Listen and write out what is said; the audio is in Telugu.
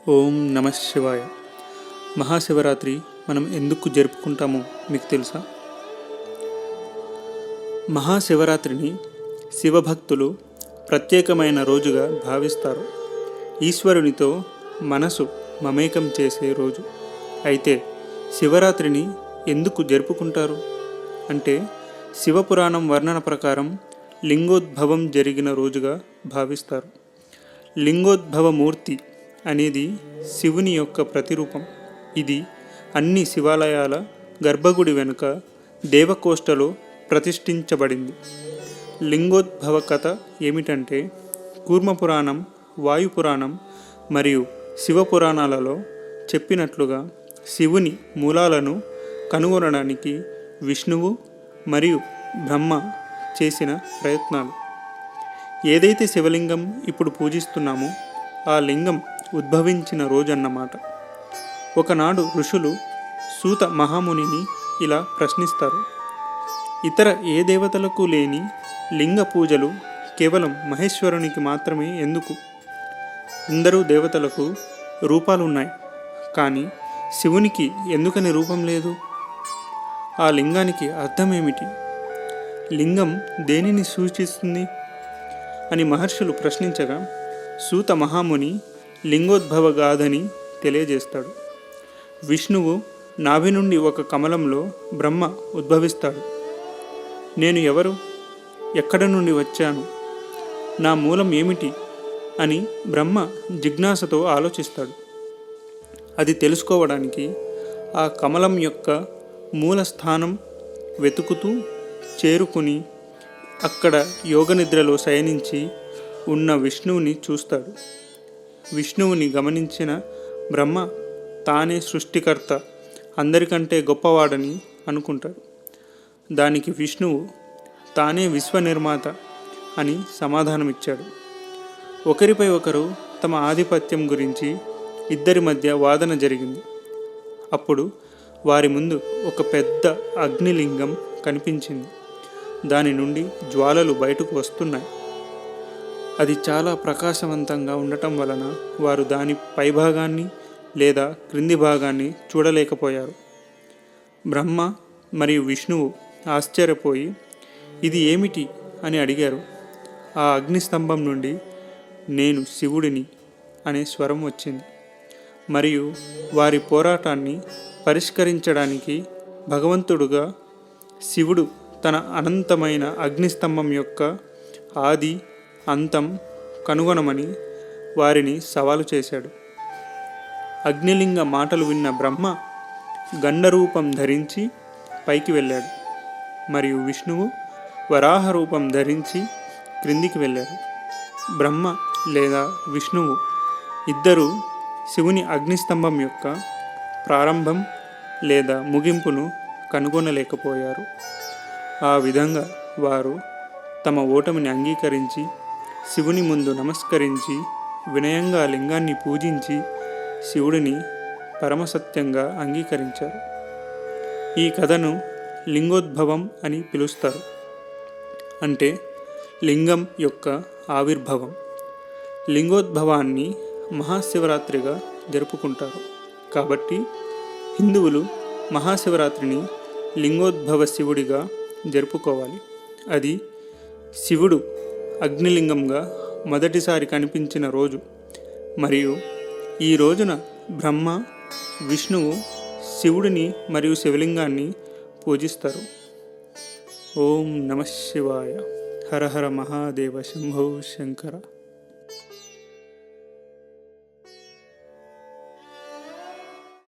ఓం నమ శివాయ. మహాశివరాత్రి మనం ఎందుకు జరుపుకుంటామో మీకు తెలుసా? మహాశివరాత్రిని శివభక్తులు ప్రత్యేకమైన రోజుగా భావిస్తారు. ఈశ్వరునితో మనసు మమేకం చేసే రోజు. అయితే శివరాత్రిని ఎందుకు జరుపుకుంటారు అంటే, శివపురాణం వర్ణన ప్రకారం లింగోద్భవం జరిగిన రోజుగా భావిస్తారు. లింగోద్భవమూర్తి అనేది శివుని యొక్క ప్రతిరూపం. ఇది అన్ని శివాలయాల గర్భగుడి వెనుక దేవకోష్టలో ప్రతిష్ఠించబడింది. లింగోద్భవ కథ ఏమిటంటే, కూర్మపురాణం, వాయుపురాణం మరియు శివపురాణాలలో చెప్పినట్లుగా శివుని మూలాలను కనుగొనడానికి విష్ణువు మరియు బ్రహ్మ చేసిన ప్రయత్నాలు. ఏదైతే శివలింగం ఇప్పుడు పూజిస్తున్నామో ఆ లింగం ఉద్భవించిన రోజన్నమాట. ఒకనాడు ఋషులు సూత మహామునిని ఇలా ప్రశ్నిస్తారు: ఇతర ఏ దేవతలకు లేని లింగ పూజలు కేవలం మహేశ్వరునికి మాత్రమే ఎందుకు? అందరూ దేవతలకు రూపాలు ఉన్నాయి, కానీ శివునికి ఎందుకని రూపం లేదు? ఆ లింగానికి అర్థమేమిటి? లింగం దేనిని సూచిస్తుంది అని మహర్షులు ప్రశ్నించగా, సూత మహాముని లింగోద్భవ గాథని తెలియజేస్తాడు. విష్ణువు నాభి నుండి ఒక కమలంలో బ్రహ్మ ఉద్భవిస్తాడు. నేను ఎవరు? ఎక్కడ నుండి వచ్చాను? నా మూలం ఏమిటి అని బ్రహ్మ జిజ్ఞాసతో ఆలోచిస్తాడు. అది తెలుసుకోవడానికి ఆ కమలం యొక్క మూల స్థానం వెతుకుతూ చేరుకుని అక్కడ యోగనిద్రలో శయనించి ఉన్న విష్ణువుని చూస్తాడు. విష్ణువుని గమనించిన బ్రహ్మ తానే సృష్టికర్త, అందరికంటే గొప్పవాడని అనుకుంటాడు. దానికి విష్ణువు తానే విశ్వనిర్మాత అని సమాధానమిచ్చాడు. ఒకరిపై ఒకరు తమ ఆధిపత్యం గురించి ఇద్దరి మధ్య వాదన జరిగింది. అప్పుడు వారి ముందు ఒక పెద్ద అగ్నిలింగం కనిపించింది. దాని నుండి జ్వాలలు బయటకు వస్తున్నాయి. అది చాలా ప్రకాశవంతంగా ఉండటం వలన వారు దాని పైభాగాన్ని లేదా క్రింది భాగాన్ని చూడలేకపోయారు. బ్రహ్మ మరియు విష్ణువు ఆశ్చర్యపోయి ఇది ఏమిటి అని అడిగారు. ఆ అగ్నిస్తంభం నుండి నేను శివుడిని అనే స్వరం వచ్చింది. మరియు వారి పోరాటాన్ని పరిష్కరించడానికి భగవంతుడుగా శివుడు తన అనంతమైన అగ్నిస్తంభం యొక్క ఆది అంతం కనుగొనమని వారిని సవాలు చేశాడు. అగ్నిలింగ మాటలు విన్న బ్రహ్మ గండరూపం ధరించి పైకి వెళ్ళాడు, మరియు విష్ణువు వరాహ రూపం ధరించి క్రిందికి వెళ్ళాడు. బ్రహ్మ లేదా విష్ణువు ఇద్దరూ శివుని అగ్నిస్తంభం యొక్క ప్రారంభం లేదా ముగింపును కనుగొనలేకపోయారు. ఆ విధంగా వారు తమ ఓటమిని అంగీకరించి శివుని ముందు నమస్కరించి వినయంగా లింగాన్ని పూజించి శివుడిని పరమసత్యంగా అంగీకరించారు. ఈ కథను లింగోద్భవం అని పిలుస్తారు. అంటే లింగం యొక్క ఆవిర్భావం. లింగోద్భవాన్ని మహాశివరాత్రిగా జరుపుకుంటారు. కాబట్టి హిందువులు మహాశివరాత్రిని లింగోద్భవ శివుడిగా జరుపుకోవాలి. అది శివుడు అగ్నిలింగంగా మొదటిసారి కనిపించిన రోజు. మరియు ఈ రోజున బ్రహ్మ, విష్ణువు శివుడిని మరియు శివలింగాన్ని పూజిస్తారు. ఓం నమ శివాయ. హర హర మహాదేవ శంభో శంకర.